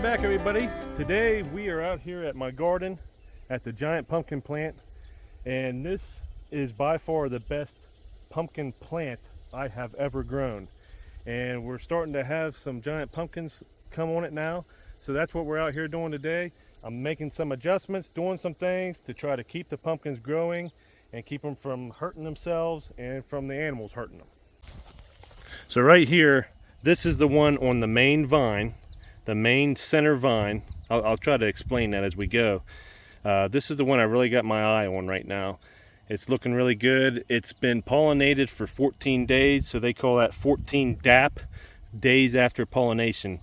back, everybody. Today we are out here at my garden at the giant pumpkin plant, and this is by far the best pumpkin plant I have ever grown. And we're starting to have some giant pumpkins come on it now, so that's what we're out here doing today. I'm making some adjustments, doing some things to try to keep the pumpkins growing and keep them from hurting themselves and from the animals hurting them. So right here, this is the one on the main vine, the main center vine. I'll try to explain that as we go. This is the one I really got my eye on right now. It's looking really good. It's been pollinated for 14 days, so they call that 14 DAP, days after pollination.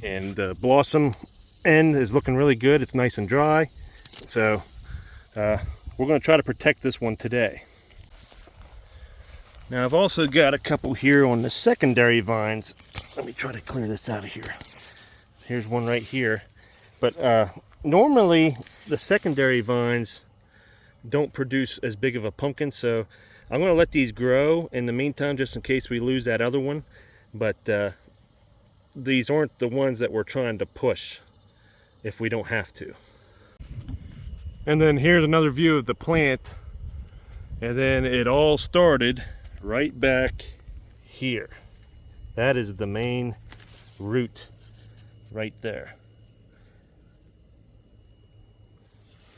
And the blossom end is looking really good. It's nice and dry. So we're going to try to protect this one today. Now I've also got a couple here on the secondary vines. Let me try to clear this out of here. Here's one right here. But normally the secondary vines don't produce as big of a pumpkin, so I'm going to let these grow in the meantime just in case we lose that other one. But these aren't the ones that we're trying to push if we don't have to. And then here's another view of the plant, and then it all started right back here. That is the main root right there.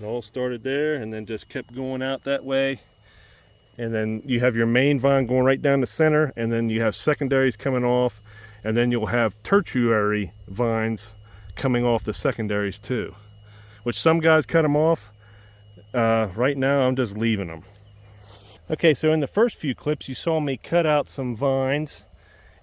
It all started there and then just kept going out that way. And then you have your main vine going right down the center, and then you have secondaries coming off, and then you'll have tertiary vines coming off the secondaries too, which some guys cut them off. Right now I'm just leaving them. Okay, so in the first few clips you saw me cut out some vines,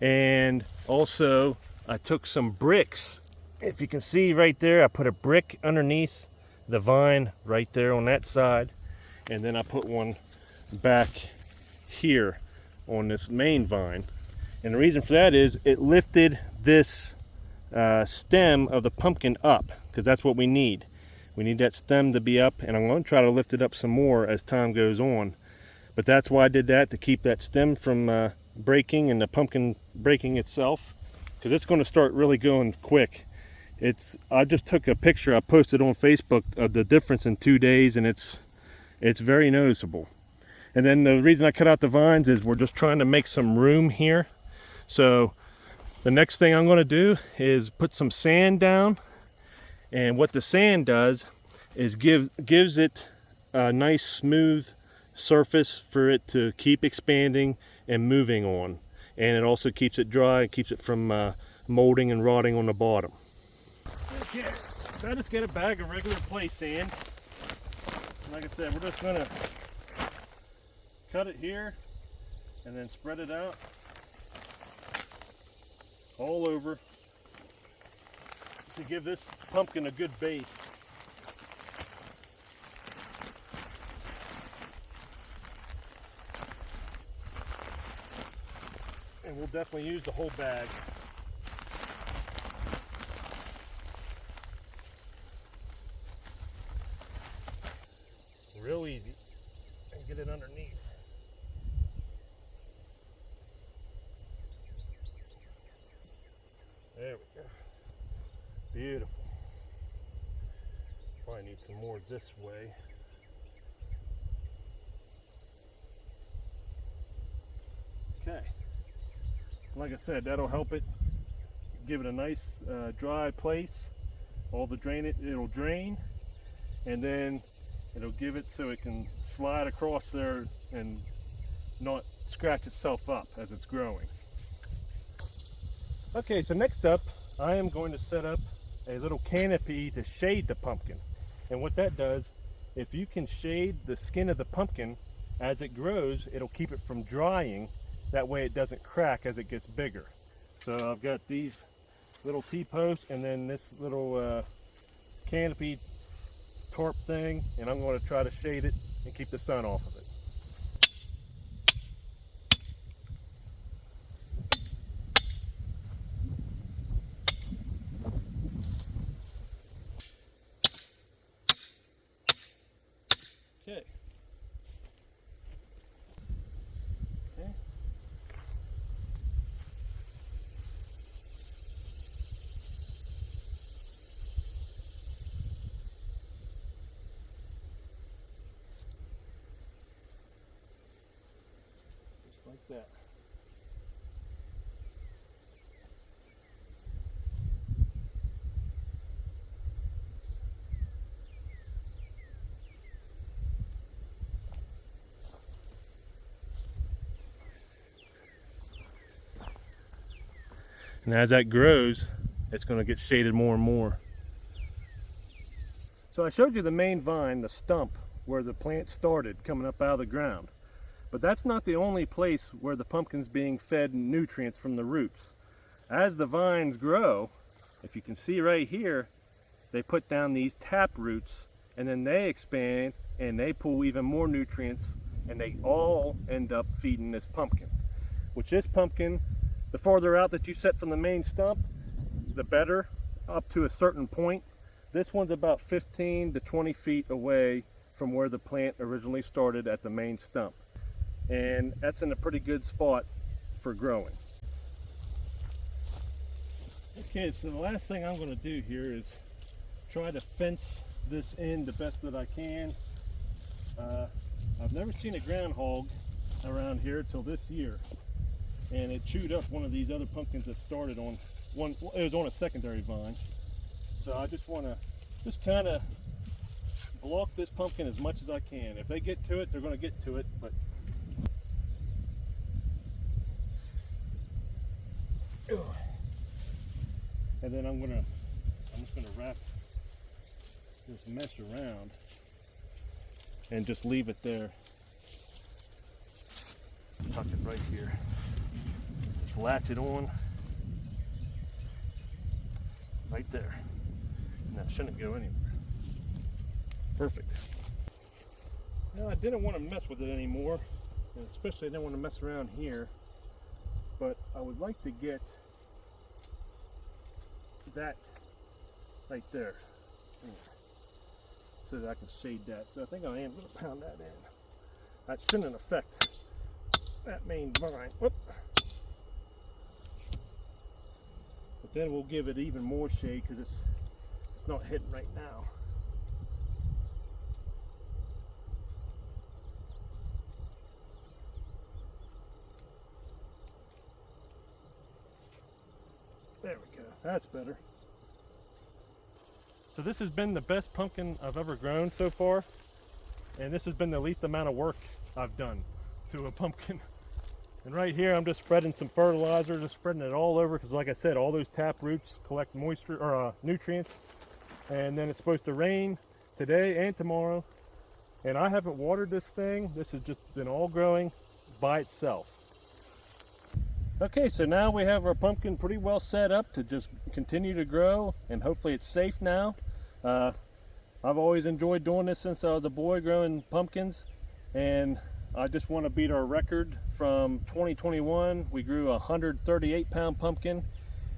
and also I took some bricks. If you can see right there, I put a brick underneath the vine right there on that side, and then I put one back here on this main vine. And the reason for that is it lifted this stem of the pumpkin up, because that's what we need. We need that stem to be up, and I'm going to try to lift it up some more as time goes on. But that's why I did that, to keep that stem from breaking and the pumpkin breaking itself, because it's going to start really going quick. I just took a picture, I posted on Facebook of the difference in 2 days, and it's very noticeable. And then the reason I cut out the vines is we're just trying to make some room here. So the next thing I'm going to do is put some sand down, and what the sand does is gives it a nice smooth surface for it to keep expanding and moving on, and it also keeps it dry and keeps it from molding and rotting on the bottom. Okay, so I just get a bag of regular play sand. Like I said, we're just going to cut it here and then spread it out all over to give this pumpkin a good base. And we'll definitely use the whole bag. Real easy. And get it underneath. There we go. Beautiful. Probably need some more this way. Okay. Like I said, that'll help it give it a nice dry place. All the it'll drain, and then it'll give it so it can slide across there and not scratch itself up as it's growing. Okay, so next up I am going to set up a little canopy to shade the pumpkin. And what that does, if you can shade the skin of the pumpkin as it grows, it'll keep it from drying. That way it doesn't crack as it gets bigger. So I've got these little T-posts and then this little canopy tarp thing, and I'm going to try to shade it and keep the sun off of it. Okay. that. And as that grows, it's going to get shaded more and more. So I showed you the main vine, the stump, where the plant started coming up out of the ground. But that's not the only place where the pumpkin's being fed nutrients from the roots. As the vines grow, if you can see right here, they put down these tap roots, and then they expand and they pull even more nutrients, and they all end up feeding this pumpkin. Which this pumpkin, the farther out that you set from the main stump, the better, up to a certain point. This one's about 15 to 20 feet away from where the plant originally started at the main stump. And that's in a pretty good spot for growing. Okay, so the last thing I'm going to do here is try to fence this in the best that I can. I've never seen a groundhog around here till this year, and it chewed up one of these other pumpkins that started on one. It was on a secondary vine. So I just want to kind of block this pumpkin as much as I can. If they get to it, they're going to get to it, but and then I'm just gonna wrap this mesh around and just leave it there. Tuck it right here. Just latch it on right there. And that shouldn't go anywhere. Perfect. Now I didn't want to mess with it anymore, and especially I didn't want to mess around here, but I would like to get that right there so that I can shade that. So I think I am going to pound that in. That shouldn't affect that main vine. Whoop. But then we'll give it even more shade because it's not hitting right now. There we go. That's better. So this has been the best pumpkin I've ever grown so far, and this has been the least amount of work I've done to a pumpkin. And right here I'm just spreading some fertilizer, just spreading it all over, because like I said, all those tap roots collect moisture or nutrients, and then it's supposed to rain today and tomorrow, and I haven't watered this thing. This has just been all growing by itself. Okay, so now we have our pumpkin pretty well set up to just continue to grow, and hopefully it's safe now. I've always enjoyed doing this since I was a boy, growing pumpkins, and I just want to beat our record from 2021. We grew a 138-pound pumpkin,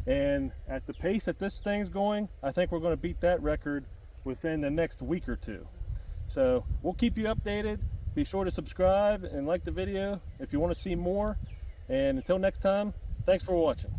and at the pace that this thing's going, I think we're going to beat that record within the next week or two. So we'll keep you updated. Be sure to subscribe and like the video if you want to see more. And until next time, thanks for watching.